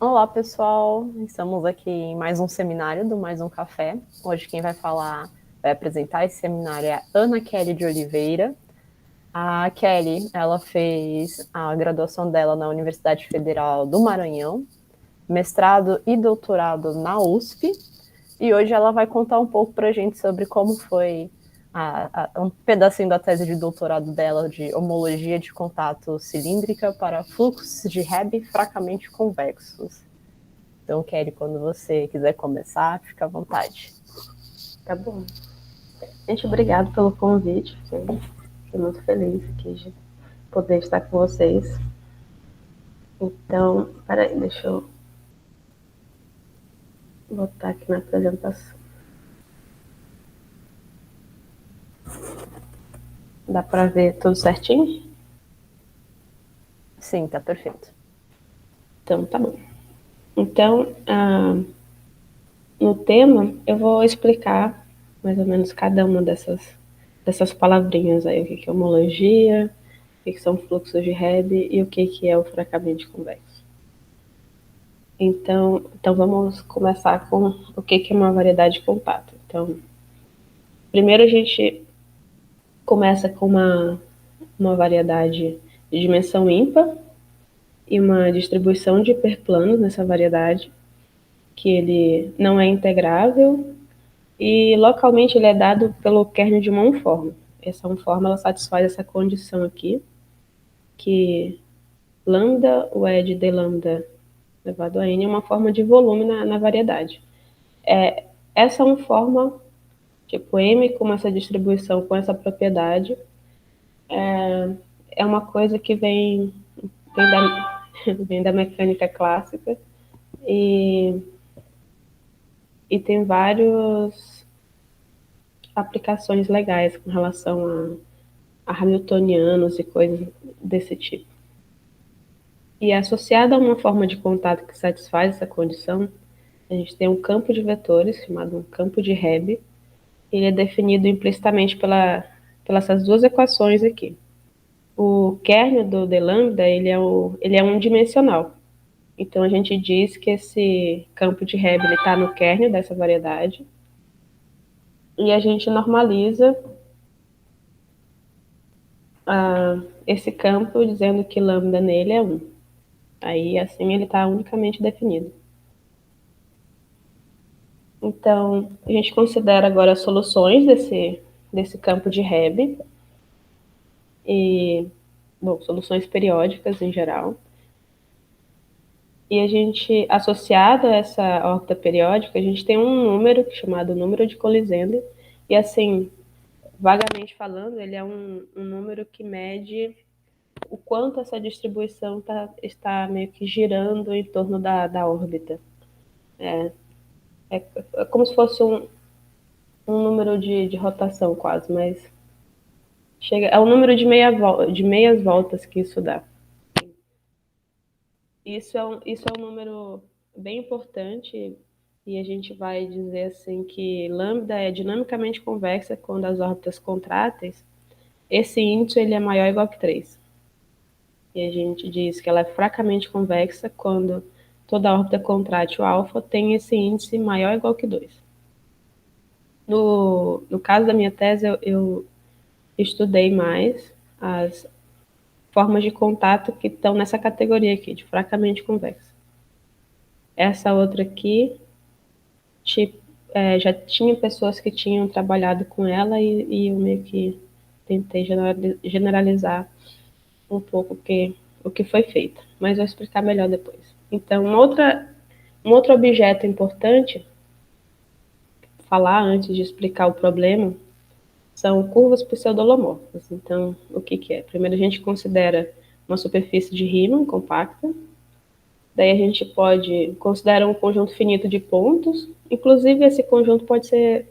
Olá, pessoal. Estamos aqui em mais um seminário do Mais um Café. Hoje quem vai apresentar esse seminário é a Ana Kelly de Oliveira. A Kelly, ela fez a graduação dela na Universidade Federal do Maranhão, mestrado e doutorado na USP, e hoje ela vai contar um pouco para a gente sobre como foi um pedacinho da tese de doutorado dela de homologia de contato cilíndrica para fluxos de Hebb fracamente convexos. Então, Kelly, quando você quiser começar, fica à vontade. Tá bom. Gente, obrigado pelo convite. Fiquei muito feliz aqui de poder estar com vocês. Então, peraí, deixa eu botar aqui na apresentação. Dá para ver tudo certinho? Sim, tá perfeito. Então, tá bom. Então, no tema, eu vou explicar mais ou menos cada uma dessas palavrinhas aí. O que é homologia, o que são fluxos de Hebb e o que é o fracamente convexo. Então vamos começar com o que é uma variedade de contato. Então, primeiro a gente começa com uma variedade de dimensão ímpar e uma distribuição de hiperplanos nessa variedade, que ele não é integrável e localmente ele é dado pelo kernel de uma forma. Essa forma ela satisfaz essa condição aqui, que lambda, o E de d lambda elevado a n é uma forma de volume na variedade. Essa forma, tipo M, com essa distribuição, com essa propriedade, é uma coisa que vem da, vem da mecânica clássica e, e tem várias aplicações legais com relação a hamiltonianos e coisas desse tipo. E associada a uma forma de contato que satisfaz essa condição, a gente tem um campo de vetores, chamado um campo de Hebb. Ele é definido implicitamente pelas essas duas equações aqui. O kernel do d lambda ele é unidimensional. Então a gente diz que esse campo de Hebb está no kernel dessa variedade e a gente normaliza esse campo dizendo que lambda nele é 1. Aí assim ele está unicamente definido. Então a gente considera agora as soluções desse campo de Hebb e, bom, soluções periódicas em geral. E a gente, associado a essa órbita periódica, a gente tem um número chamado número de Colli-Zender. E assim, vagamente falando, ele é um número que mede o quanto essa distribuição está meio que girando em torno da órbita. É como se fosse um número de rotação quase, mas é o número de meias voltas que isso dá. Isso é um número bem importante e a gente vai dizer assim que lambda é dinamicamente convexa quando as órbitas contráteis. Esse índice ele é maior ou igual que 3. E a gente diz que ela é fracamente convexa quando toda órbita contrátil alfa tem esse índice maior ou igual que 2. No caso da minha tese, eu estudei mais as formas de contato que estão nessa categoria aqui, de fracamente convexa. Essa outra aqui, já tinha pessoas que tinham trabalhado com ela e eu meio que tentei generalizar um pouco o que foi feito, mas vou explicar melhor depois. Então, um outro objeto importante falar antes de explicar o problema são curvas pseudolomórficas. Então, o que é? Primeiro a gente considera uma superfície de Riemann compacta, daí a gente pode considerar um conjunto finito de pontos, inclusive esse conjunto pode ser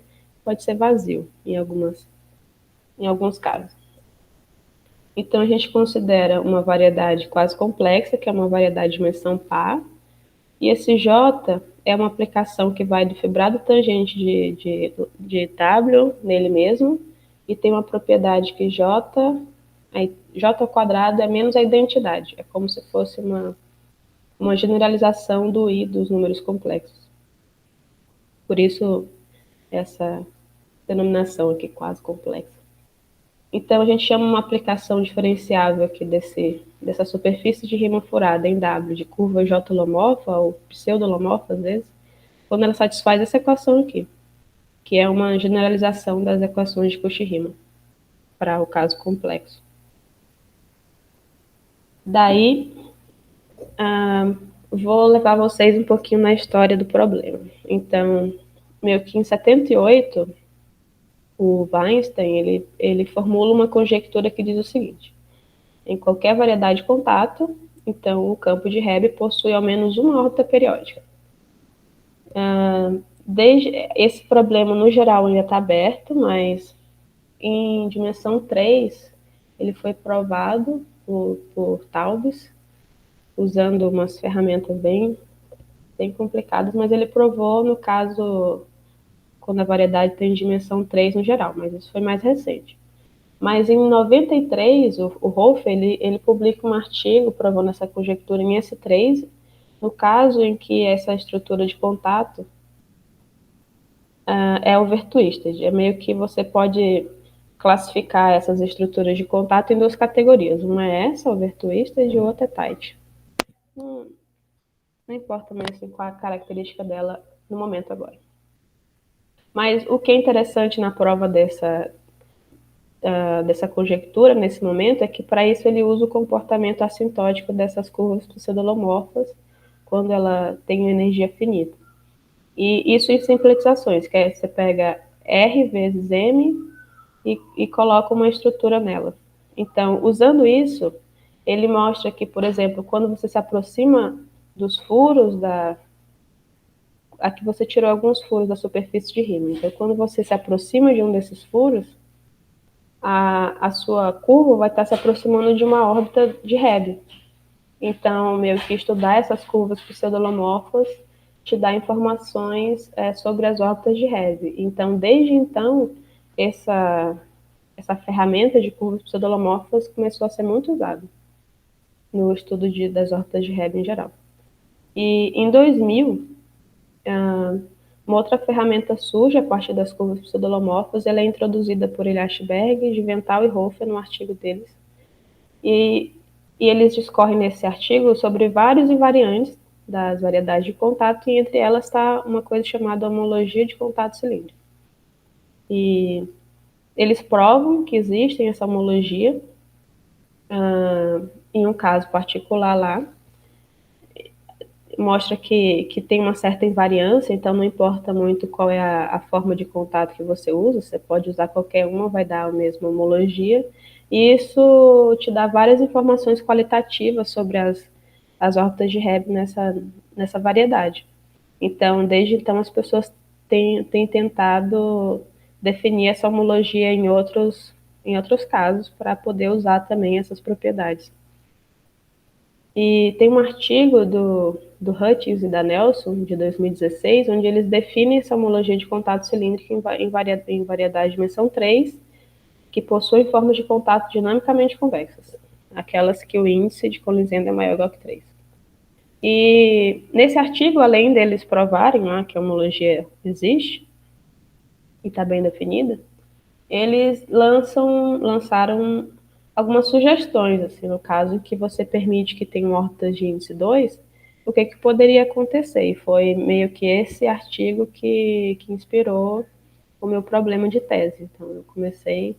vazio em alguns casos. Então a gente considera uma variedade quase complexa, que é uma variedade de dimensão par, e esse J é uma aplicação que vai do fibrado tangente de W nele mesmo, e tem uma propriedade que J ao quadrado é menos a identidade. É como se fosse uma generalização do I dos números complexos. Por isso, essa denominação aqui quase complexa. Então, a gente chama uma aplicação diferenciável aqui dessa superfície de rima furada em W de curva J-holomorfa ou pseudo-holomorfa, às vezes, quando ela satisfaz essa equação aqui, que é uma generalização das equações de Cauchy-Riemann para o caso complexo. Daí, vou levar vocês um pouquinho na história do problema. Então, meio que em 78, o Einstein ele formula uma conjectura que diz o seguinte: em qualquer variedade de contato, então o campo de Hebb possui ao menos uma órbita periódica. Desde esse problema no geral ainda está aberto, mas em dimensão 3 ele foi provado por Taubes, usando umas ferramentas bem complicadas, mas ele provou no caso quando a variedade tem dimensão 3 no geral, mas isso foi mais recente. Mas em 93, o Rolf ele publica um artigo provando essa conjectura em S3, no caso em que essa estrutura de contato é o Overtwisted. É meio que você pode classificar essas estruturas de contato em duas categorias. Uma é essa, Overtwisted, e outra é Tight. Não importa mais assim, qual a característica dela no momento agora. Mas o que é interessante na prova dessa conjectura, nesse momento, é que para isso ele usa o comportamento assintótico dessas curvas pseudolomorfas quando ela tem energia finita. E isso em simplificações, que é você pega R vezes M e coloca uma estrutura nela. Então, usando isso, ele mostra que, por exemplo, quando você se aproxima dos furos aqui você tirou alguns furos da superfície de Riemann. Então, quando você se aproxima de um desses furos, a sua curva vai estar se aproximando de uma órbita de Hebb. Então, meio que estudar essas curvas pseudolomorfas te dá informações sobre as órbitas de Hebb. Então, desde então, essa ferramenta de curvas pseudolomorfas começou a ser muito usada no estudo das órbitas de Hebb em geral. E em 2000, uma outra ferramenta surge a partir das curvas pseudolomorfas. Ela é introduzida por Eliashberg, Giventhal e Hofer no artigo deles. E eles discorrem nesse artigo sobre vários invariantes das variedades de contato, e entre elas está uma coisa chamada homologia de contato cilíndrico. E eles provam que existe essa homologia em um caso particular lá, mostra que tem uma certa invariância, então não importa muito qual é a forma de contato que você usa, você pode usar qualquer uma, vai dar a mesma homologia, e isso te dá várias informações qualitativas sobre as órbitas de Hebb nessa variedade. Então, desde então, as pessoas têm tentado definir essa homologia em outros casos para poder usar também essas propriedades. E tem um artigo do Hutchins e da Nelson, de 2016, onde eles definem essa homologia de contato cilíndrico em variedade de dimensão 3, que possuem formas de contato dinamicamente convexas, aquelas que o índice de colisão é maior ou igual que 3. E nesse artigo, além deles provarem que a homologia existe e está bem definida, eles lançaram algumas sugestões, assim, no caso que você permite que tenha órbitas de índice 2, o que poderia acontecer? E foi meio que esse artigo que inspirou o meu problema de tese. Então, eu comecei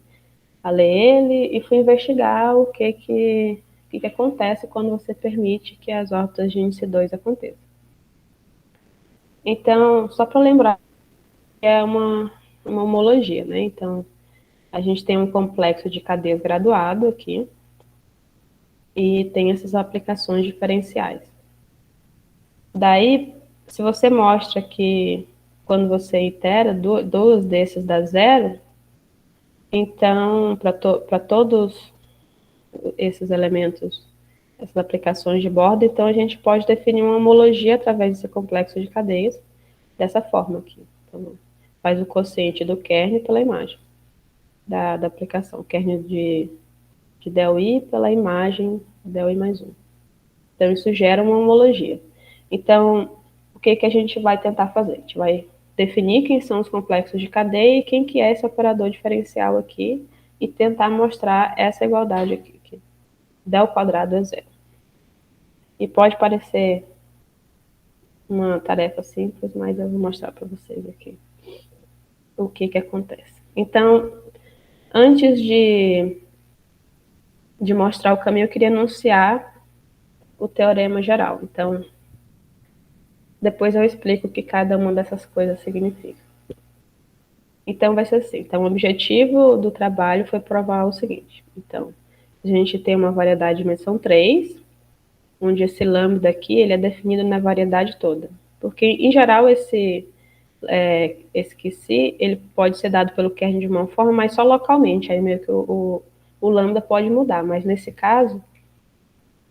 a ler ele e fui investigar o que acontece quando você permite que as órbitas de índice 2 aconteçam. Então, só para lembrar, é uma homologia, né? Então, a gente tem um complexo de cadeias graduado aqui e tem essas aplicações diferenciais. Daí, se você mostra que quando você itera duas desses dá zero, então, para todos esses elementos, essas aplicações de borda, então a gente pode definir uma homologia através desse complexo de cadeias, dessa forma aqui. Então, faz o quociente do kernel pela imagem da aplicação, kernel de del I pela imagem del I mais 1. Então, isso gera uma homologia. Então, o que, que a gente vai tentar fazer? A gente vai definir quem são os complexos de cadeia e quem que é esse operador diferencial aqui e tentar mostrar essa igualdade aqui, que del quadrado é zero. E pode parecer uma tarefa simples, mas eu vou mostrar para vocês aqui o que, que acontece. Então, antes de mostrar o caminho, eu queria anunciar o teorema geral. Então, depois eu explico o que cada uma dessas coisas significa. Então, vai ser assim. Então, o objetivo do trabalho foi provar o seguinte. Então, a gente tem uma variedade de dimensão 3, onde esse lambda aqui ele é definido na variedade toda. Porque, em geral, esse que se ele pode ser dado pelo kernel de uma forma, mas só localmente. Aí meio que o lambda pode mudar. Mas, nesse caso,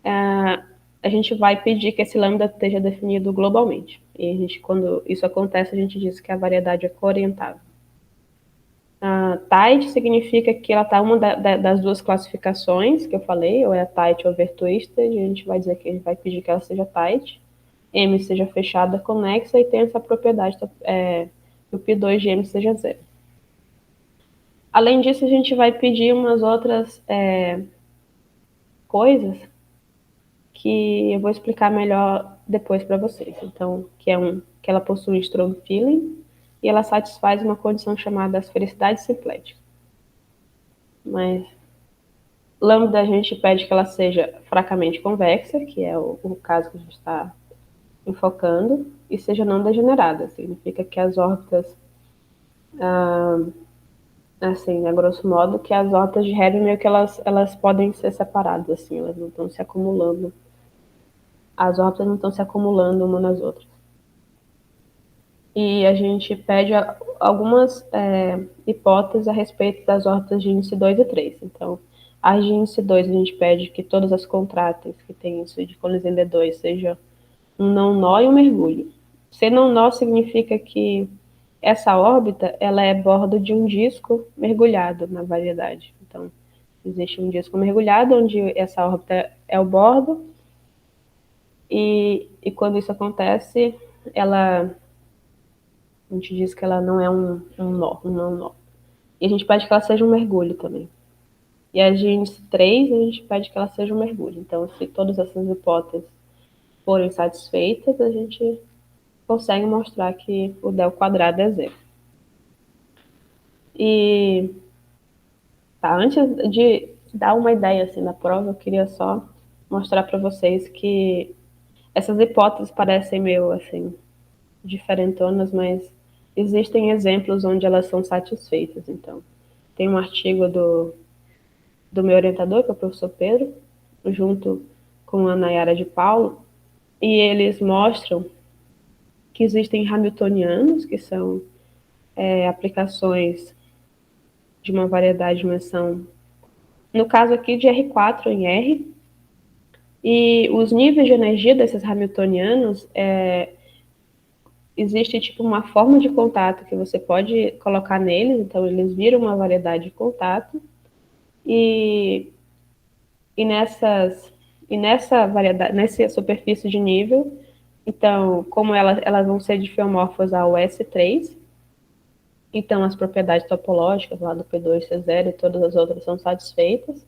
a gente vai pedir que esse lambda esteja definido globalmente. E a gente, quando isso acontece, a gente diz que a variedade é coorientável. Tight significa que ela está uma das duas classificações que eu falei, ou é tight ou twisted, a gente vai dizer que a gente vai pedir que ela seja tight, M seja fechada, conexa, e tem essa propriedade que o P2 de M seja zero. Além disso, a gente vai pedir umas outras coisas que eu vou explicar melhor depois para vocês. Então, que ela possui strong feeling e ela satisfaz uma condição chamada felicidade simplética. Mas lambda a gente pede que ela seja fracamente convexa, que é o caso que a gente está enfocando, e seja não degenerada. Significa que as órbitas, assim, a grosso modo, que as órbitas de Hebb meio que elas podem ser separadas, assim, elas não estão se acumulando. As órbitas não estão se acumulando uma nas outras. E a gente pede algumas hipóteses a respeito das órbitas de índice 2 e 3. Então, as de índice 2 a gente pede que todas as contráteis que têm índice de colisão D2 seja um não nó e um mergulho. Ser não nó significa que essa órbita ela é bordo de um disco mergulhado na variedade. Então, existe um disco mergulhado onde essa órbita é o bordo e quando isso acontece, a gente diz que ela não é um nó, um não nó. E a gente pede que ela seja um mergulho também. E a de índice 3, a gente pede que ela seja um mergulho. Então, se todas essas hipóteses forem satisfeitas, a gente consegue mostrar que o del quadrado é zero. E antes de dar uma ideia assim na prova, eu queria só mostrar para vocês que essas hipóteses parecem meio assim diferentonas, mas existem exemplos onde elas são satisfeitas. Então, tem um artigo do meu orientador, que é o professor Pedro, junto com a Nayara de Paulo, e eles mostram que existem hamiltonianos, que são aplicações de uma variedade de dimensão, no caso aqui de R4 em R, e os níveis de energia desses hamiltonianos, existe tipo uma forma de contato que você pode colocar neles, então eles viram uma variedade de contato, e nessa variedade, nessa superfície de nível, então, como elas vão ser difiomorfas ao S3, então as propriedades topológicas lá do P2, C0 e todas as outras são satisfeitas.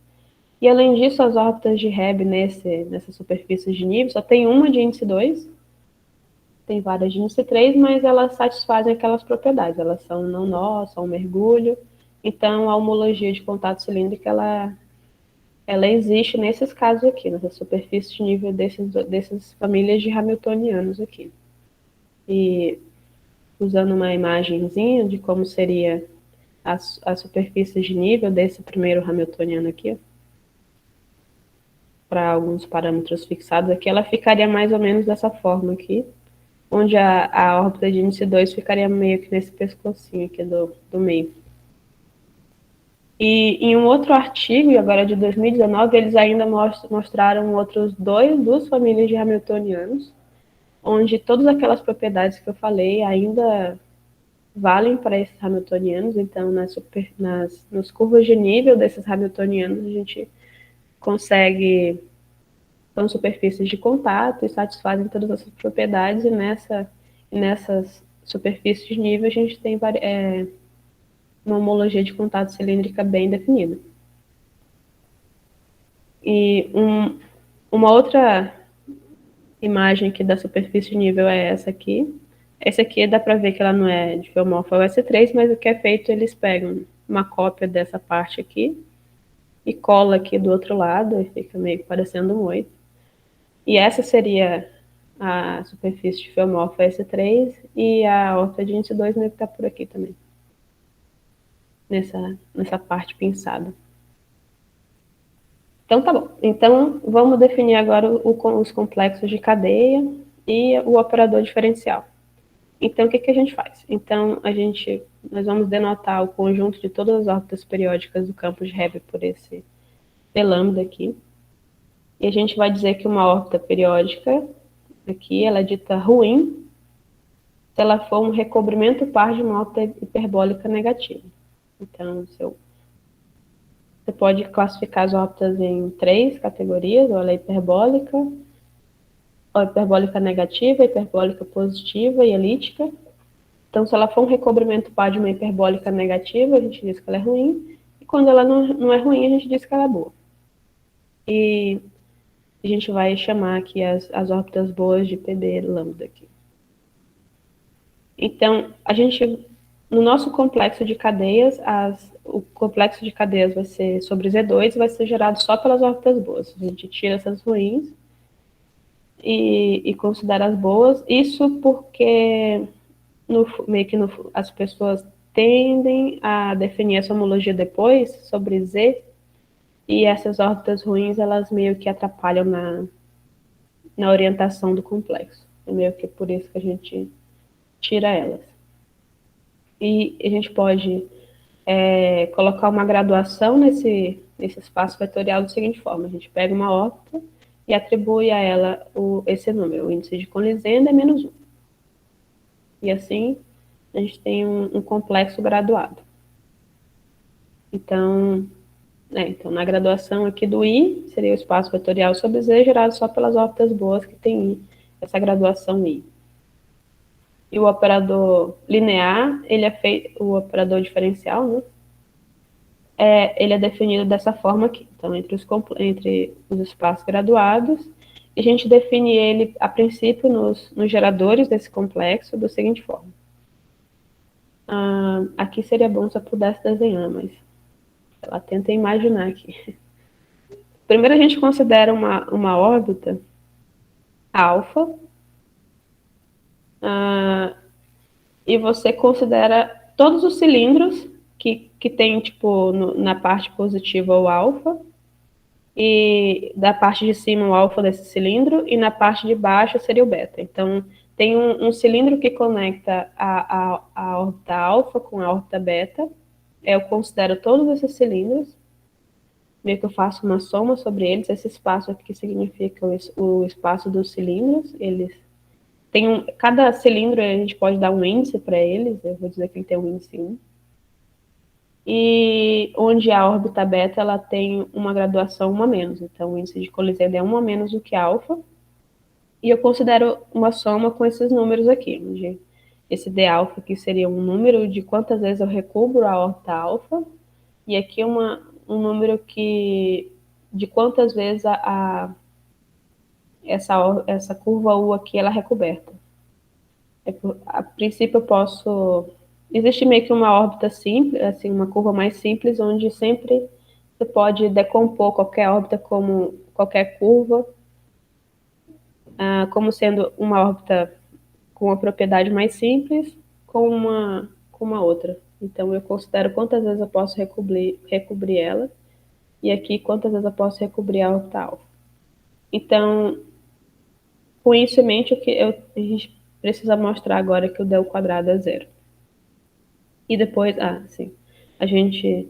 E além disso, as órbitas de Hebb nessa superfície de nível, só tem uma de índice 2, tem várias de índice 3, mas elas satisfazem aquelas propriedades, elas são não nó, são mergulho, então a homologia de contato cilíndrico, ela existe nesses casos aqui, nessa superfície de nível dessas famílias de hamiltonianos aqui. E usando uma imagenzinha de como seria a superfície de nível desse primeiro hamiltoniano aqui, para alguns parâmetros fixados aqui, ela ficaria mais ou menos dessa forma aqui, onde a órbita de índice 2 ficaria meio que nesse pescocinho aqui do meio. E em um outro artigo, agora de 2019, eles ainda mostraram outros duas famílias de hamiltonianos, onde todas aquelas propriedades que eu falei ainda valem para esses hamiltonianos. Então, nos curvas de nível desses hamiltonianos, a gente consegue são superfícies de contato e satisfazem todas essas propriedades, e nessas superfícies de nível a gente tem uma homologia de contato cilíndrica bem definida. E uma outra imagem aqui da superfície de nível é essa aqui. Essa aqui dá para ver que ela não é de Fiomorpha S3, mas o que é feito, eles pegam uma cópia dessa parte aqui e cola aqui do outro lado, e fica meio parecendo um 8. E essa seria a superfície de Fiomorpha S3, e a horta de índice 2 meio que está por aqui também, nessa parte pinçada. Então tá bom. Então vamos definir agora os complexos de cadeia e o operador diferencial. Então o que a gente faz? Então nós vamos denotar o conjunto de todas as órbitas periódicas do campo de Hebbe por esse d lambda aqui. E a gente vai dizer que uma órbita periódica aqui ela é dita ruim se ela for um recobrimento par de uma órbita hiperbólica negativa. Então, você pode classificar as órbitas em 3 categorias: ou ela é hiperbólica, ou hiperbólica negativa, hiperbólica positiva e elíptica. Então, se ela for um recobrimento par de uma hiperbólica negativa, a gente diz que ela é ruim, e quando ela não é ruim, a gente diz que ela é boa. E a gente vai chamar aqui as órbitas boas de PB lambda aqui. Então, no nosso complexo de cadeias, o complexo de cadeias vai ser sobre Z2 e vai ser gerado só pelas órbitas boas. A gente tira essas ruins e considera as boas. Isso porque as pessoas tendem a definir essa homologia depois sobre Z, e essas órbitas ruins, elas meio que atrapalham na orientação do complexo. É meio que por isso que a gente tira elas. E a gente pode colocar uma graduação nesse espaço vetorial da seguinte forma: a gente pega uma órbita e atribui a ela esse número, o índice de Colin-Zenda é -1. E assim a gente tem um complexo graduado. Então, na graduação aqui do I, seria o espaço vetorial sobre Z, gerado só pelas órbitas boas que tem essa graduação I. E o operador linear, o operador diferencial, né? Ele é definido dessa forma aqui. Então, entre os espaços graduados, a gente define ele, a princípio, nos geradores desse complexo, da seguinte forma. Aqui seria bom se eu pudesse desenhar, mas ela tenta imaginar aqui. Primeiro a gente considera uma órbita alfa, e você considera todos os cilindros que tem, tipo, na parte positiva o alfa, e da parte de cima o alfa desse cilindro, e na parte de baixo seria o beta. Então, tem um cilindro que conecta a órbita alfa com a órbita beta. Eu considero todos esses cilindros, meio que eu faço uma soma sobre eles. Esse espaço aqui significa o espaço dos cilindros. Cada cilindro a gente pode dar um índice para eles. Eu vou dizer que ele tem um índice 1. E onde a órbita beta ela tem uma graduação 1 a menos. Então, o índice de Colin-Zenda é 1 a menos do que alfa. E eu considero uma soma com esses números aqui, onde esse d alfa aqui seria um número de quantas vezes eu recubro a órbita alfa, e aqui um número de quantas vezes essa curva U aqui ela é recoberta. A princípio eu posso... Existe meio que uma órbita simples, assim, uma curva mais simples, onde sempre você pode decompor qualquer órbita como qualquer curva, como sendo uma órbita com uma propriedade mais simples com uma outra. Então eu considero quantas vezes eu posso recobrir ela, e aqui quantas vezes eu posso recobrir a órbita alfa. Então, com isso em mente, a gente precisa mostrar agora que o del quadrado é 0. E depois, a gente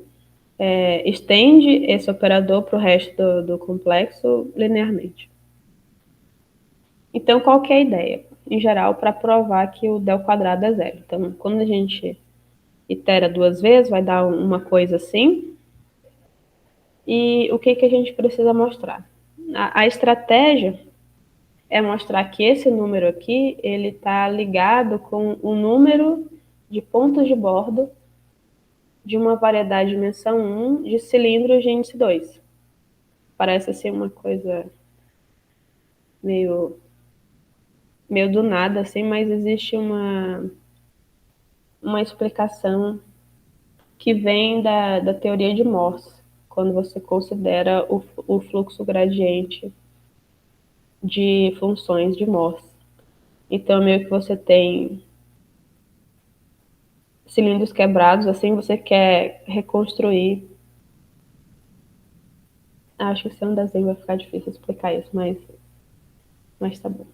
estende esse operador para o resto do complexo linearmente. Então, qual que é a ideia? Em geral, para provar que o del quadrado é 0. Então, quando a gente itera 2 vezes, vai dar uma coisa assim. E o que a gente precisa mostrar? a estratégia é mostrar que esse número aqui, ele está ligado com o número de pontos de bordo de uma variedade de dimensão 1 de cilindros de índice 2. Parece assim uma coisa meio do nada, assim, mas existe uma explicação que vem da teoria de Morse, quando você considera o fluxo gradiente de funções de Morse. Então, meio que você tem cilindros quebrados, assim, você quer reconstruir. Acho que se é um desenho vai ficar difícil explicar isso, mas tá bom.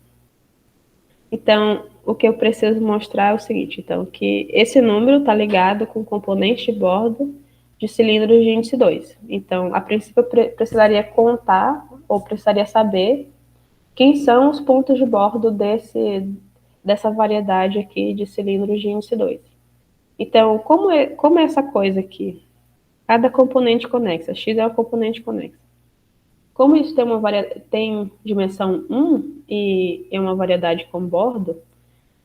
Então, o que eu preciso mostrar é o seguinte, então, que esse número está ligado com componentes de bordo de cilindros de índice 2. Então, a princípio, eu precisaria contar, ou precisaria saber, quem são os pontos de bordo dessa variedade aqui de cilindros de índice 2. Então, como é essa coisa aqui? Cada componente conexa, x é uma componente conexa. Como isso tem dimensão 1 e é uma variedade com bordo,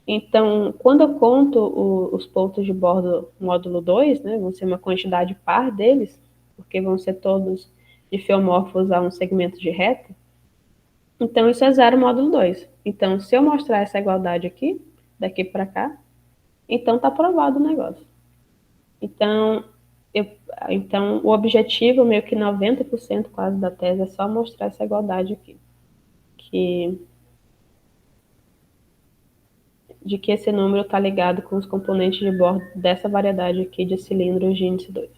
então, quando eu conto os pontos de bordo módulo 2, né, vão ser uma quantidade par deles, porque vão ser todos difiomorfos a um segmento de reta, então isso é 0 módulo 2. Então, se eu mostrar essa igualdade aqui, daqui para cá, então está provado o negócio. Então, então, o objetivo, meio que 90% quase da tese, é só mostrar essa igualdade aqui. De que esse número está ligado com os componentes de bordo dessa variedade aqui de cilindros de índice 2.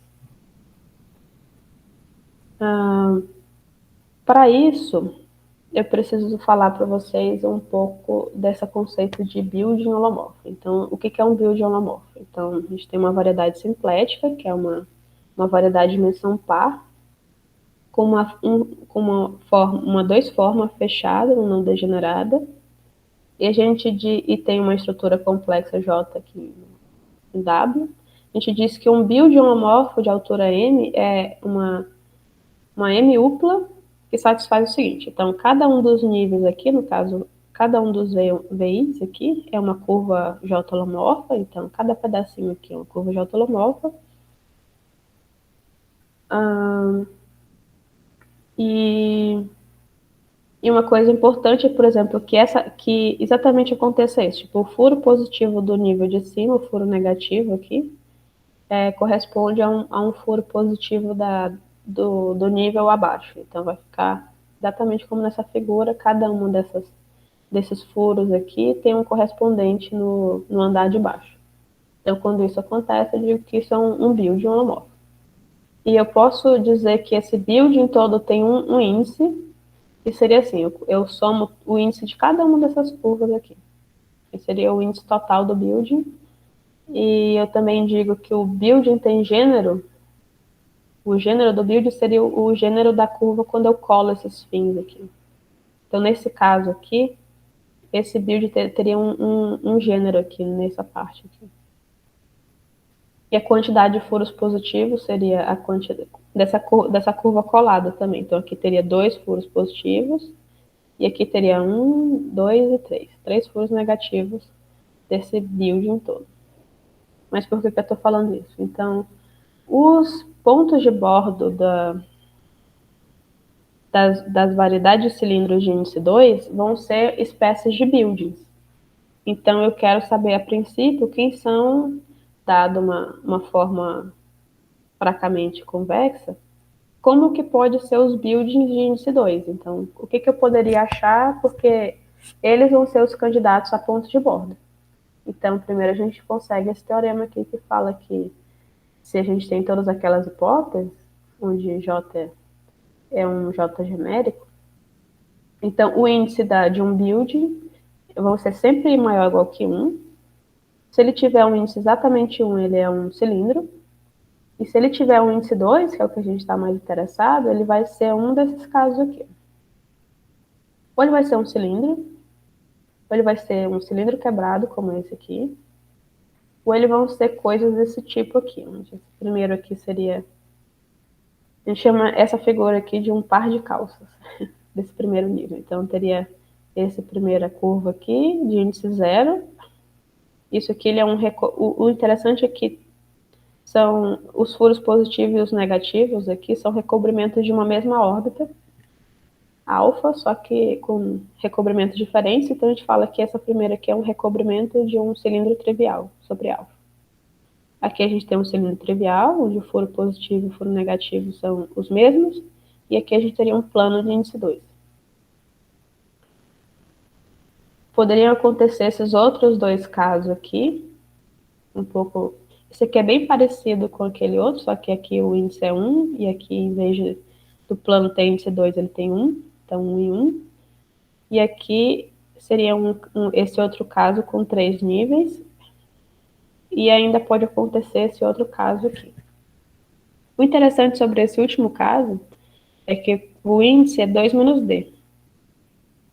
Para isso, eu preciso falar para vocês um pouco desse conceito de building holomorfo. Então, o que é um building holomorfo? Então, a gente tem uma variedade simplética, que é uma variedade de dimensão par, com uma dois forma fechada, não degenerada, e tem uma estrutura complexa J aqui em W. A gente diz que um building holomorfo de altura M é uma M upla que satisfaz o seguinte. Então, cada um dos níveis aqui, no caso, cada um dos VIs aqui é uma curva J holomorfa. Então, cada pedacinho aqui é uma curva J holomorfa. E uma coisa importante, por exemplo, que exatamente aconteça isso. Tipo, o furo positivo do nível de cima, o furo negativo aqui, corresponde a um furo positivo do nível abaixo. Então, vai ficar exatamente como nessa figura, cada uma desses furos aqui tem um correspondente no andar de baixo. Então, quando isso acontece, eu digo que isso é um building holomorfo. E eu posso dizer que esse building todo tem um índice, que seria assim, eu somo o índice de cada uma dessas curvas aqui. Esse seria o índice total do building. E eu também digo que o building tem gênero. O gênero do building seria o gênero da curva quando eu colo esses fins aqui. Então, nesse caso aqui, esse build teria um gênero aqui, nessa parte aqui. E a quantidade de furos positivos seria a quantidade dessa curva colada também. Então, aqui teria 2 furos positivos, e aqui teria 1, 2 e 3. 3 furos negativos desse building todo. Mas por que eu estou falando isso? Então, os pontos de bordo das variedades de cilindros de índice 2 vão ser espécies de buildings. Então, eu quero saber, a princípio, quem são, dado uma forma fracamente convexa, como que pode ser os buildings de índice 2. Então, o que eu poderia achar, porque eles vão ser os candidatos a pontos de bordo. Então, primeiro a gente consegue esse teorema aqui que fala que se a gente tem todas aquelas hipóteses, onde J é um J genérico, então o índice de um building vai ser sempre maior ou igual que 1. Se ele tiver um índice exatamente 1, ele é um cilindro. E se ele tiver um índice 2, que é o que a gente está mais interessado, ele vai ser um desses casos aqui. Ou ele vai ser um cilindro, ou ele vai ser um cilindro quebrado, como esse aqui, ou eles vão ser coisas desse tipo aqui. Esse primeiro aqui seria... A gente chama essa figura aqui de um par de calças. desse primeiro nível. Então, teria essa primeira curva aqui, de índice 0. Isso aqui ele é o interessante é que são os furos positivos e os negativos aqui são recobrimentos de uma mesma órbita, alfa, só que com recobrimentos diferentes. Então, a gente fala que essa primeira aqui é um recobrimento de um cilindro trivial sobre alfa. Aqui a gente tem um cilindro trivial, onde o furo positivo e o furo negativo são os mesmos, e aqui a gente teria um plano de índice 2. Poderiam acontecer esses outros dois casos aqui, um pouco... Esse aqui é bem parecido com aquele outro, só que aqui o índice é 1, e aqui, em vez do plano ter índice 2, ele tem 1, então 1 e 1. E aqui seria esse outro caso com 3 níveis, e ainda pode acontecer esse outro caso aqui. O interessante sobre esse último caso é que o índice é 2 menos D.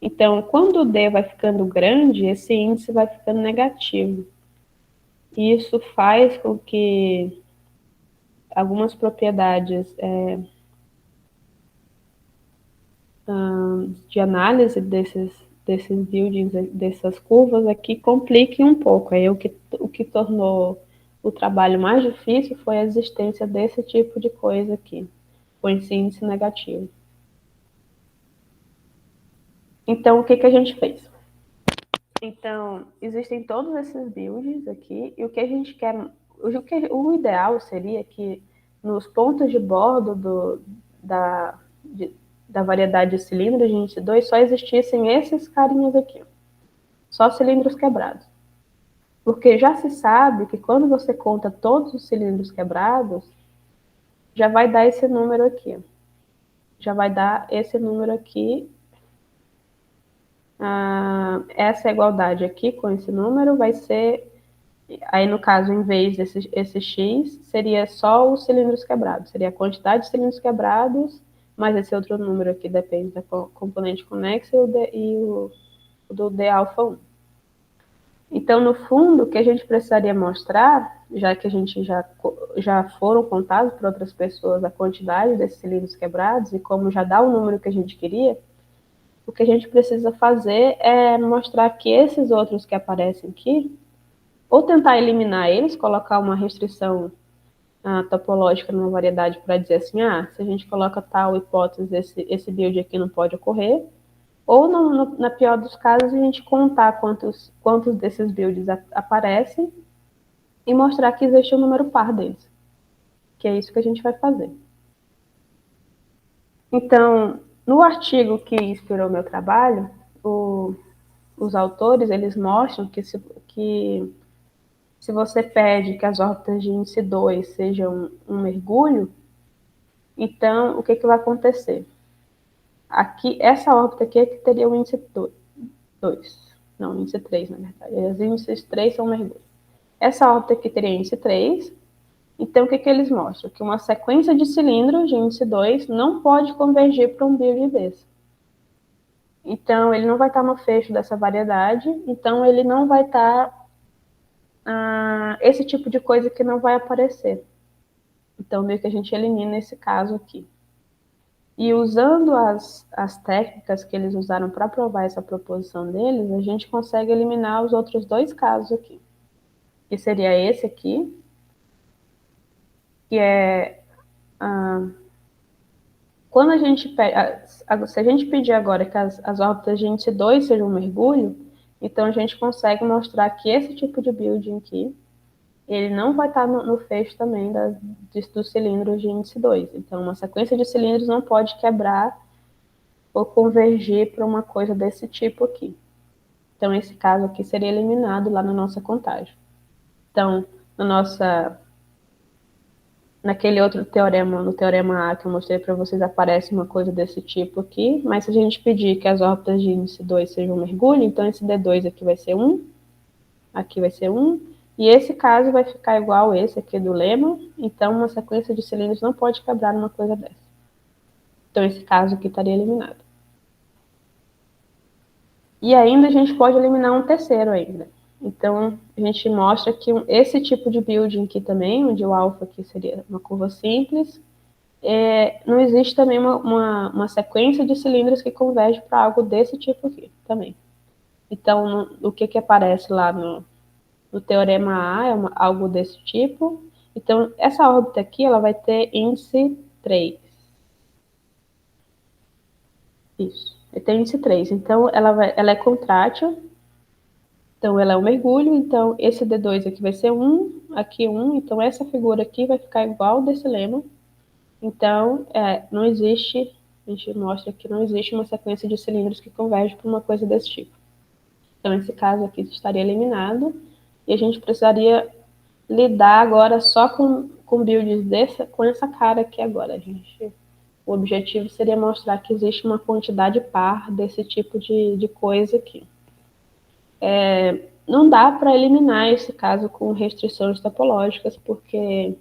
Então, quando o D vai ficando grande, esse índice vai ficando negativo. E isso faz com que algumas propriedades de análise desses buildings, dessas curvas aqui, compliquem um pouco. Aí o que tornou o trabalho mais difícil foi a existência desse tipo de coisa aqui, com esse índice negativo. Então, o que a gente fez? Então, existem todos esses builds aqui, e o que a gente quer... O ideal seria que nos pontos de bordo da variedade de cilindros de índice 2 só existissem esses carinhas aqui, só cilindros quebrados. Porque já se sabe que quando você conta todos os cilindros quebrados, já vai dar esse número aqui. Já vai dar esse número aqui. Essa igualdade aqui com esse número vai ser... Aí, no caso, em vez esse x, seria só os cilindros quebrados. Seria a quantidade de cilindros quebrados, mas esse outro número aqui depende da componente conexa e o do d alfa 1. Então, no fundo, o que a gente precisaria mostrar, já que a gente já foram contados por outras pessoas a quantidade desses cilindros quebrados, e como já dá o número que a gente queria, o que a gente precisa fazer é mostrar que esses outros que aparecem aqui, ou tentar eliminar eles, colocar uma restrição topológica numa variedade para dizer assim, se a gente coloca tal hipótese, esse build aqui não pode ocorrer, ou na pior dos casos, a gente contar quantos desses builds aparecem e mostrar que existe um número par deles, que é isso que a gente vai fazer. Então, no artigo que inspirou meu trabalho, os autores, eles mostram que se você pede que as órbitas de índice 2 sejam um mergulho, então o que vai acontecer? Aqui, essa órbita aqui é que teria o índice 2. Não, índice 3, na verdade. Os índices 3 são mergulho. Essa órbita aqui teria índice 3. Então, o que eles mostram? Que uma sequência de cilindros de índice 2 não pode convergir para um build desse. Então, ele não vai estar no fecho dessa variedade, então ele não vai estar... esse tipo de coisa que não vai aparecer. Então, meio que a gente elimina esse caso aqui. E usando as técnicas que eles usaram para provar essa proposição deles, a gente consegue eliminar os outros dois casos aqui. Que seria esse aqui, que é... quando a gente se a gente pedir agora que as órbitas de índice 2 sejam um mergulho, então a gente consegue mostrar que esse tipo de building aqui, ele não vai estar no fecho também dos cilindros de índice 2. Então, uma sequência de cilindros não pode quebrar ou convergir para uma coisa desse tipo aqui. Então, esse caso aqui seria eliminado lá na nossa contagem. Então, naquele outro teorema, no teorema A que eu mostrei para vocês, aparece uma coisa desse tipo aqui, mas se a gente pedir que as órbitas de índice 2 sejam um mergulho, então esse D2 aqui vai ser 1, aqui vai ser 1, e esse caso vai ficar igual esse aqui do lema, então uma sequência de cilindros não pode quebrar numa coisa dessa. Então esse caso aqui estaria eliminado. E ainda a gente pode eliminar um terceiro ainda. Então a gente mostra que esse tipo de building aqui também, onde o alfa aqui seria uma curva simples, não existe também uma sequência de cilindros que converge para algo desse tipo aqui também. Então, o que aparece lá no teorema A é algo desse tipo. Então, essa órbita aqui ela vai ter índice 3. Isso. Tem índice 3. Então, ela é contrátil. Então, ela é um mergulho. Então, esse D2 aqui vai ser 1, aqui 1. Então, essa figura aqui vai ficar igual desse lema. Então, não existe, a gente mostra que não existe uma sequência de cilindros que converge para uma coisa desse tipo. Então, esse caso aqui estaria eliminado. E a gente precisaria lidar agora só com builds com essa cara aqui agora. O objetivo seria mostrar que existe uma quantidade par desse tipo de coisa aqui. Não dá para eliminar esse caso com restrições topológicas, porque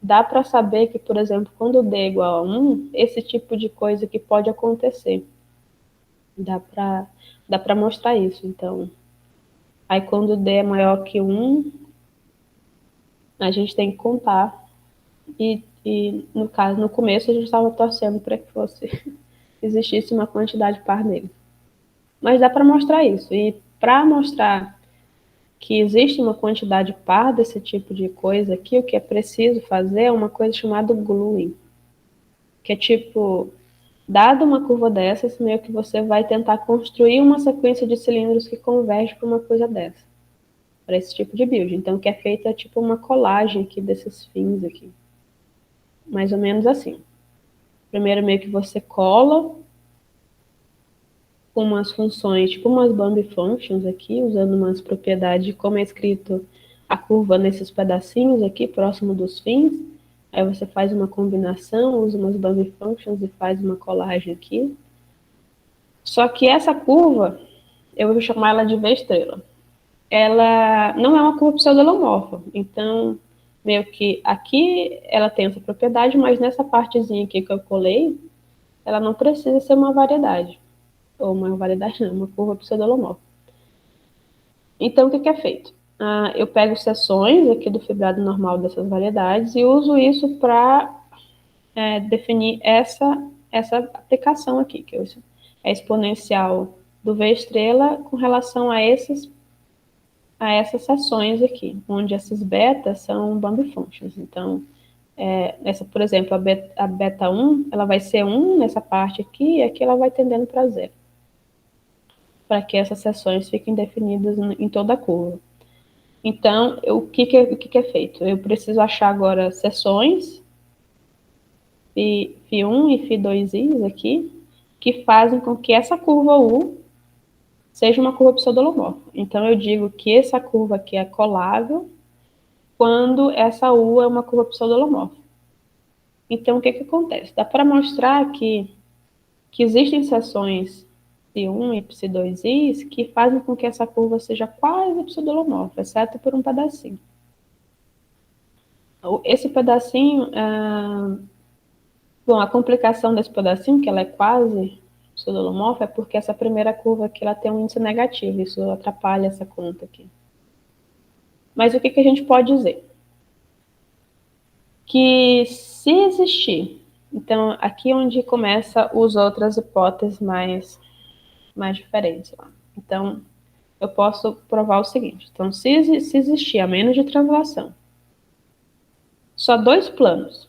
dá para saber que, por exemplo, quando D é igual a 1, esse tipo de coisa que pode acontecer. Dá para mostrar isso. Então, aí quando D é maior que 1, a gente tem que contar. E no caso, no começo, a gente estava torcendo para que existisse uma quantidade par nele. Mas dá para mostrar isso. E para mostrar que existe uma quantidade par desse tipo de coisa aqui, o que é preciso fazer é uma coisa chamada gluing. Que é tipo, dada uma curva dessas, meio que você vai tentar construir uma sequência de cilindros que converge para uma coisa dessa. Para esse tipo de build. Então, o que é feito é tipo uma colagem aqui desses fins aqui. Mais ou menos assim. Primeiro, meio que você cola com umas funções, tipo umas Bump Functions aqui, usando umas propriedades de como é escrito a curva nesses pedacinhos aqui, próximo dos fins. Aí você faz uma combinação, usa umas Bump Functions e faz uma colagem aqui. Só que essa curva, eu vou chamar ela de V-estrela. Ela não é uma curva pseudolomorfa. Então, meio que aqui ela tem essa propriedade, mas nessa partezinha aqui que eu colei, ela não precisa ser uma variedade. Ou uma variedade não, uma curva pseudolomorfa. Então, o que é feito? Eu pego seções aqui do fibrado normal dessas variedades e uso isso para definir essa aplicação aqui, que é exponencial do V-estrela com relação a essas seções aqui, onde essas betas são Bump Functions. Então, por exemplo, a beta 1, ela vai ser 1 nessa parte aqui, e aqui ela vai tendendo para 0. Para que essas seções fiquem definidas em toda a curva. Então, o que é feito? Eu preciso achar agora seções, φ1 e φ2is aqui, que fazem com que essa curva U seja uma curva pseudolomorfa. Então, eu digo que essa curva aqui é colável quando essa U é uma curva pseudolomorfa. Então, o que acontece? Dá para mostrar que existem seções φ1 e φ2is que fazem com que essa curva seja quase pseudolomorfa, exceto por um pedacinho. Esse pedacinho, bom, a complicação desse pedacinho, que ela é quase pseudolomorfa, é porque essa primeira curva aqui ela tem um índice negativo, isso atrapalha essa conta aqui. Mas o que a gente pode dizer? Que se existir, então aqui é onde começa as outras hipóteses mais diferentes lá. Então, eu posso provar o seguinte. Então, se existir a menos de translação, só 2 planos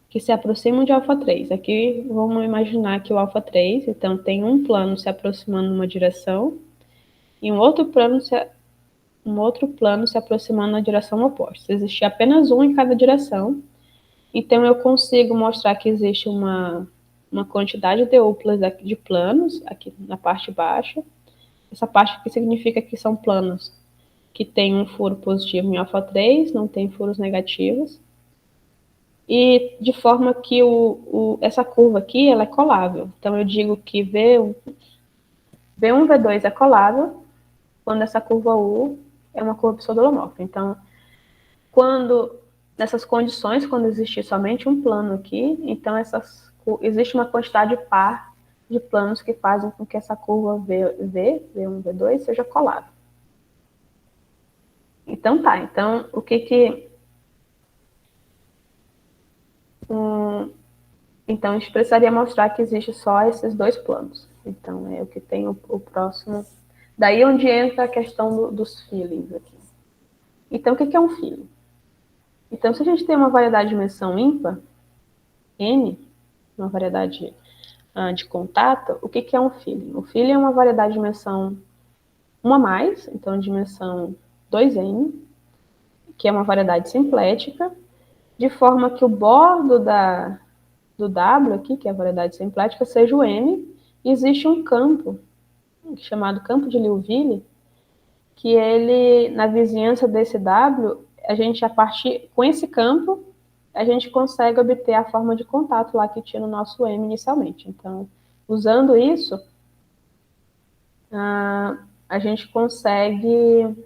que se aproximam de α3. Aqui, vamos imaginar que o α3, então, tem um plano se aproximando numa direção e um outro plano se aproximando na direção oposta. Se existir apenas um em cada direção, então eu consigo mostrar que existe uma quantidade de duplas de planos aqui na parte baixa. Essa parte aqui significa que são planos que têm um furo positivo em α3, não tem furos negativos. E de forma que essa curva aqui ela é colável. Então, eu digo que V1, V2 é colável quando essa curva U é uma curva pseudolomorfa. Então, nessas condições, quando existir somente um plano aqui, então existe uma quantidade par de planos que fazem com que essa curva V1, V2 seja colável. Então tá, então o que Então, a gente precisaria mostrar que existe só esses dois planos. Então, é o que tem o próximo. Daí onde entra a questão dos feelings aqui. Então, o que é um feeling? Então, se a gente tem uma variedade de dimensão ímpar, N, uma variedade de contato, o que é um feeling? O feeling é uma variedade de dimensão 1 a mais, então dimensão 2N, que é uma variedade simplética, de forma que o bordo do W aqui, que é a variedade simplética, seja o M, e existe um campo, chamado campo de Liouville, que ele, na vizinhança desse W, a gente, a partir, com esse campo, a gente consegue obter a forma de contato lá que tinha no nosso M inicialmente. Então, usando isso, a gente consegue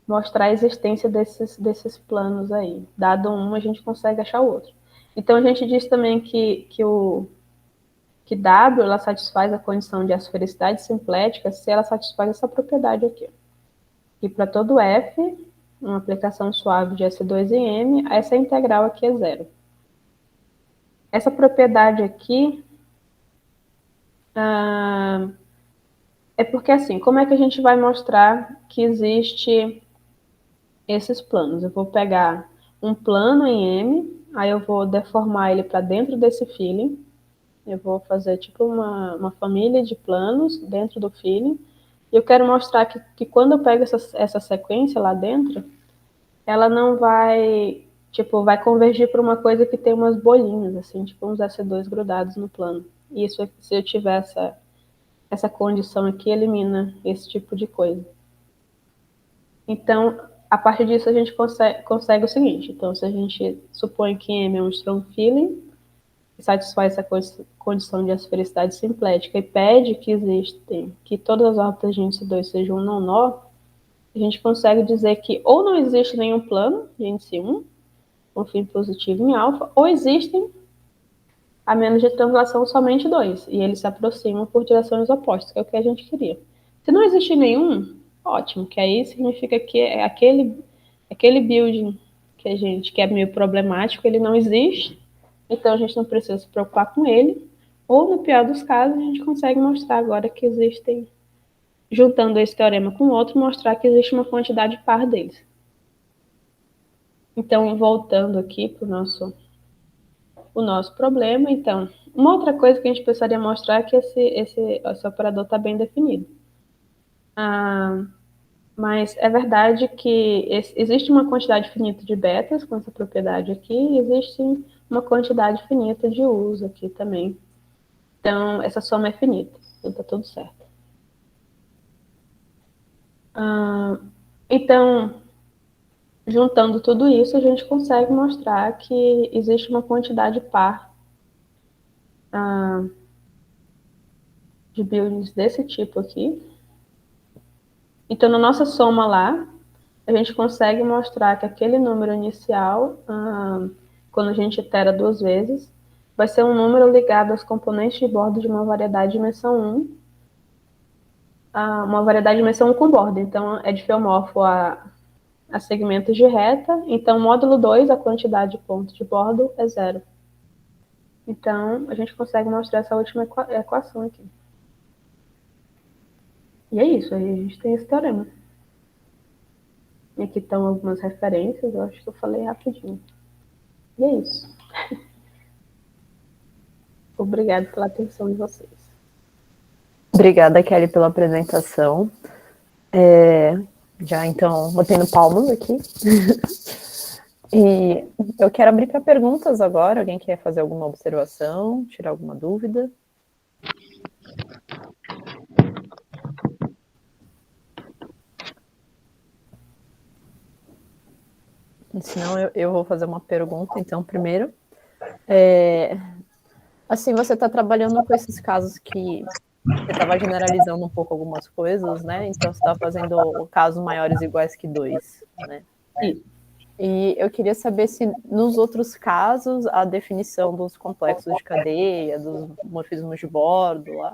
mostrar a existência desses planos aí. Dado um, a gente consegue achar o outro. Então, a gente diz também que W ela satisfaz a condição de asfericidade simplética se ela satisfaz essa propriedade aqui. E para todo F, uma aplicação suave de S2 em M, essa integral aqui é zero. Essa propriedade aqui é porque, assim, como é que a gente vai mostrar que existe esses planos? Eu vou pegar um plano em M, aí eu vou deformar ele para dentro desse feeling. Eu vou fazer tipo uma família de planos dentro do feeling. E eu quero mostrar que quando eu pego essa sequência lá dentro, ela não vai, tipo, vai convergir para uma coisa que tem umas bolinhas, assim, tipo uns S2 grudados no plano. E isso, se eu tiver essa condição aqui, elimina esse tipo de coisa. Então, a partir disso, a gente consegue o seguinte. Então, se a gente supõe que M é um strong feeling, que satisfaz essa condição de asfericidade simplética e pede que todas as órbitas de índice 2 sejam um não-nó, a gente consegue dizer que ou não existe nenhum plano de índice 1, com fim positivo em alfa, ou existem, a menos de translação, somente dois, e eles se aproximam por direções opostas, que é o que a gente queria. Se não existe nenhum, ótimo, que aí significa que é aquele building que a gente que é meio problemático, ele não existe, então a gente não precisa se preocupar com ele, ou no pior dos casos, a gente consegue mostrar agora que existem, juntando esse teorema com o outro, mostrar que existe uma quantidade par deles. Então, voltando aqui para o nosso problema, então, uma outra coisa que a gente precisaria mostrar é que esse operador está bem definido. Mas é verdade que existe uma quantidade finita de betas com essa propriedade aqui, e existe uma quantidade finita de U's aqui também. Então, essa soma é finita, então está tudo certo. Então, juntando tudo isso, a gente consegue mostrar que existe uma quantidade par de buildings desse tipo aqui. Então, na nossa soma lá, a gente consegue mostrar que aquele número inicial, quando a gente itera duas vezes, vai ser um número ligado aos componentes de bordo de uma variedade de dimensão 1, uma variedade de dimensão 1 com borda. Então, é difiomorfo a segmentos de reta. Então, módulo 2, a quantidade de pontos de bordo é zero. Então, a gente consegue mostrar essa última equação aqui. E é isso, aí a gente tem esse teorema. E aqui estão algumas referências, eu acho que eu falei rapidinho. E é isso. Obrigada pela atenção de vocês. Obrigada, Kelly, pela apresentação. Já, então, botando palmas aqui. E eu quero abrir para perguntas agora. Alguém quer fazer alguma observação, tirar alguma dúvida? Senão eu vou fazer uma pergunta, então, primeiro. Assim, você está trabalhando com esses casos que você estava generalizando um pouco algumas coisas, né? Então, você está fazendo casos maiores iguais que 2, né? E eu queria saber se nos outros casos a definição dos complexos de cadeia, dos morfismos de bordo, lá,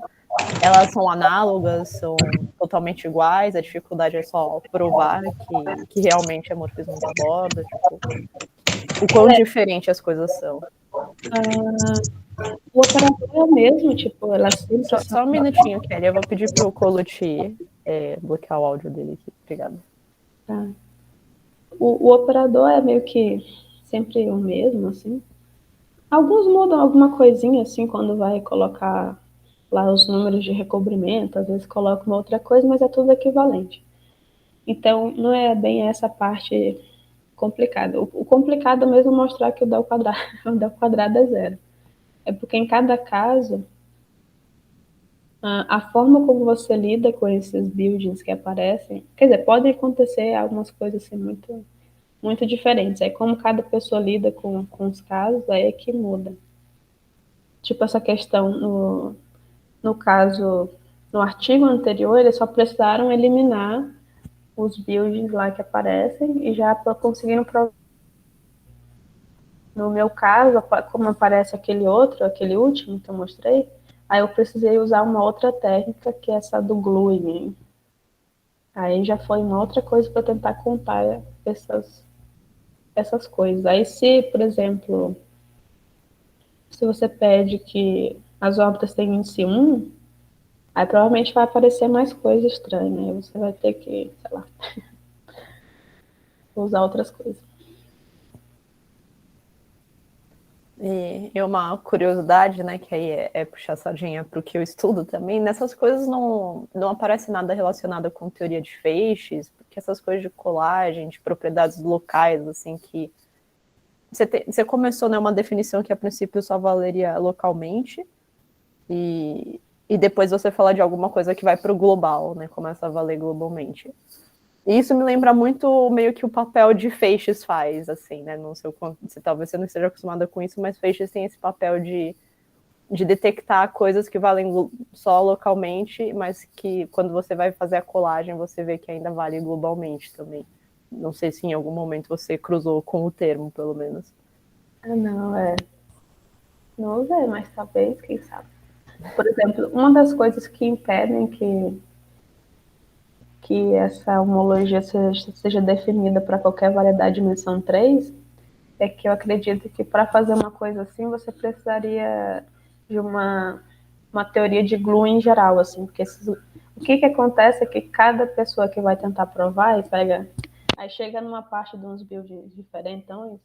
elas são análogas, são totalmente iguais, a dificuldade é só provar que realmente é morfismo de bordo, tipo... O quão diferente as coisas são. O operador é o mesmo, tipo, ela sempre Só um minutinho, Kelly. Eu vou pedir pro Colo bloquear o áudio dele aqui. Obrigada. Tá. O operador é meio que sempre o mesmo, assim. Alguns mudam alguma coisinha, assim, quando vai colocar lá os números de recobrimento, às vezes coloca uma outra coisa, mas é tudo equivalente. Então, não é bem essa parte complicada. O complicado é mesmo mostrar que o del quadrado, o del quadrado é zero. É porque em cada caso, a forma como você lida com esses buildings que aparecem, quer dizer, podem acontecer algumas coisas assim muito diferentes. Aí como cada pessoa lida com os casos, aí é que muda. Tipo essa questão no caso, no artigo anterior, eles só precisaram eliminar os buildings lá que aparecem e já conseguiram provar. No meu caso, como aparece aquele outro, aquele último que eu mostrei, aí eu precisei usar uma outra técnica, que é essa do gluing. Aí já foi uma outra coisa para tentar contar essas coisas. Aí se, por exemplo, se você pede que as órbitas têm índice 1, aí provavelmente vai aparecer mais coisa estranha. Aí você vai ter que, sei lá, usar outras coisas. E uma curiosidade, né, que aí é puxar a sardinha para o que eu estudo também, nessas coisas não aparece nada relacionado com teoria de feixes, porque essas coisas de colagem, de propriedades locais, assim, que você começou, né, uma definição que a princípio só valeria localmente, e depois você fala de alguma coisa que vai para o global, né, começa a valer globalmente. E isso me lembra muito meio que o papel de feixes faz, assim, né? Não sei se talvez você não esteja acostumada com isso, mas feixes tem esse papel de detectar coisas que valem só localmente, mas que quando você vai fazer a colagem, você vê que ainda vale globalmente também. Não sei se em algum momento você cruzou com o termo, pelo menos. Não, não usei, mas talvez, quem sabe. Por exemplo, uma das coisas que impedem que essa homologia seja definida para qualquer variedade de dimensão 3 é que eu acredito que para fazer uma coisa assim você precisaria de uma teoria de glue em geral, assim, porque o que acontece é que cada pessoa que vai tentar provar e pega, aí chega numa parte de uns builds diferentões,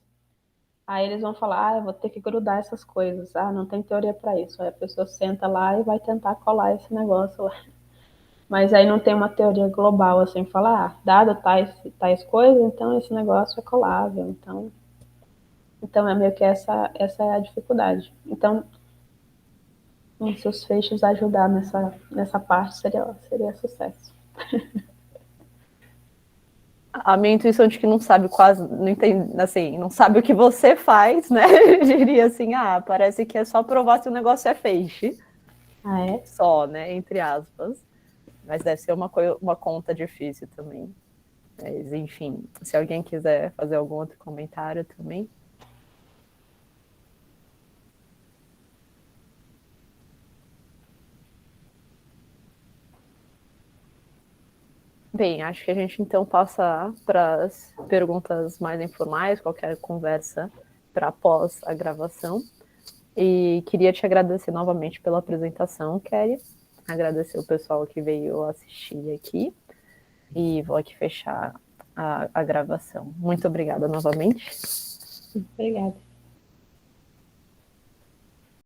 aí eles vão falar, eu vou ter que grudar essas coisas, não tem teoria para isso, aí a pessoa senta lá e vai tentar colar esse negócio lá. Mas aí não tem uma teoria global, assim, falar, dado tais coisas, então esse negócio é colável. Então é meio que essa é a dificuldade. Então, se os feixes ajudar nessa parte, seria sucesso. A minha intuição de que não sabe quase, não entende, assim, não sabe o que você faz, né? Eu diria assim, parece que é só provar se o negócio é feixe. É? Só, né? Entre aspas. Mas deve ser uma conta difícil também. Mas, enfim, se alguém quiser fazer algum outro comentário também. Bem, acho que a gente então passa para as perguntas mais informais, qualquer conversa para após a gravação. E queria te agradecer novamente pela apresentação, Kelly. Agradecer o pessoal que veio assistir aqui. E vou aqui fechar a gravação. Muito obrigada novamente. Obrigada.